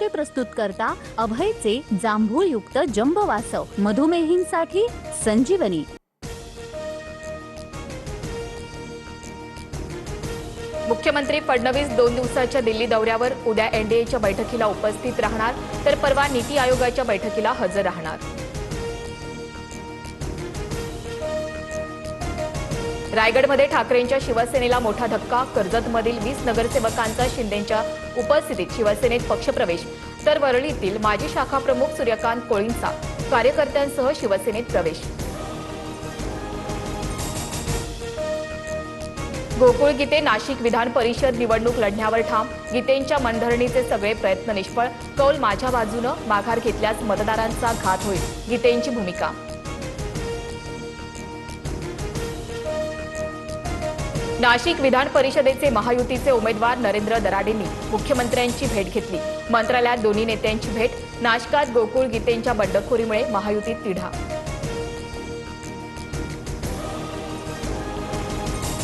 ते प्रस्तुत करता अभयचे जांभूळयुक्त जंबो वासव मधुमेहींसाठी संजीवनी। मुख्यमंत्री फडणवीस 2 दिवसाच्या दिल्ली दौऱ्यावर। उद्या एनडीएच्या बैठकीला उपस्थित राहणार तर परवा नीती आयोगाच्या बैठकीला हजर राहणार। रायगडमध्ये ठाकरेंच्या शिवसेनेला मोठा धक्का। कर्जतमधील 20 नगरसेवकांचा शिंदेंच्या उपस्थितीत शिवसेनेत पक्षप्रवेश तर वरळीतील माजी शाखा प्रमुख सूर्यकांत कोळींचा कार्यकर्त्यांसह शिवसेनेत प्रवेश। गोकुळ गीते नाशिक विधान परिषद निवडणूक लढण्यावर ठाम। गीतेंच्या मनधरणीचे सगळे प्रयत्न निष्फळ। कौल माझ्या बाजूनं, माघार घेतल्यास मतदारांचा घात होईल, गीतेंची भूमिका। नाशिक विधान परिषदेचे महायुतीचे उमेदवार नरेंद्र दराडेंनी मुख्यमंत्र्यांची भेट घेतली। मंत्रालयात दोन्ही नेत्यांची भेट। नाशिकात गोकुळ गीतेंच्या बंडखोरीमुळे महायुतीत तिढा।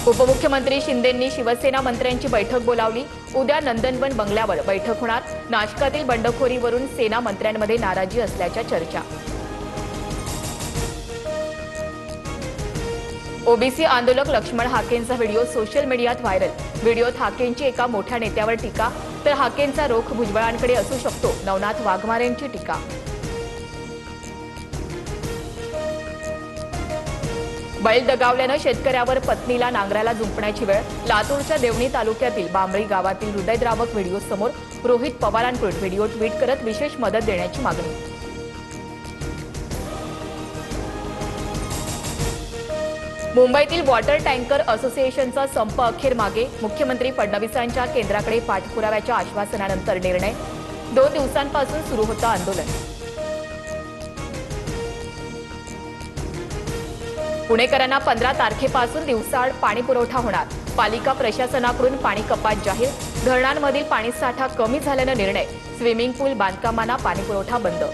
उपमुख्यमंत्री शिंदेंनी शिवसेना मंत्र्यांची बैठक बोलावली। उद्या नंदनवन बंगल्यावर बैठक होणार। नाशिकातील बंडखोरीवरून सेना मंत्र्यांमध्ये नाराजी असल्याच्या चर्चा। ओबीसी आंदोलक लक्ष्मण हाकेंचा व्हिडिओ सोशल मीडियात व्हायरल। व्हिडिओत हाकेंची एका मोठ्या नेत्यावर टीका तर हाकेंचा रोख भुजबळांकडे असू शकतो, नवनाथ वाघमारेंची टीका। बैल दगावल्यानं शेतकऱ्यावर पत्नीला नांगराला जुंपण्याची वेळ। लातूरच्या देवणी तालुक्यातील बांबळी गावातील हृदयद्रावक व्हिडिओ समोर। रोहित पवारांकडून व्हिडिओ ट्विट करत विशेष मदत देण्याची मागणी। मुंबईतील वॉटर टँकर असोसिएशनचा संप अखेर मागे। मुख्यमंत्री फडणवीसांच्या केंद्राकडे पाठपुराव्याच्या आश्वासनानंतर निर्णय। 2 दिवसांपासून सुरू होतं आंदोलन। पुणेकरांना 15 तारखेपासून दिवसाआड पाणी पुरवठा होणार। पालिका प्रशासनाकडून पाणी कपात जाहीर। धरणांमधील पाणीसाठा कमी झाल्यानं निर्णय। स्विमिंग पूल बांधकामांना पाणीपुरवठा बंद।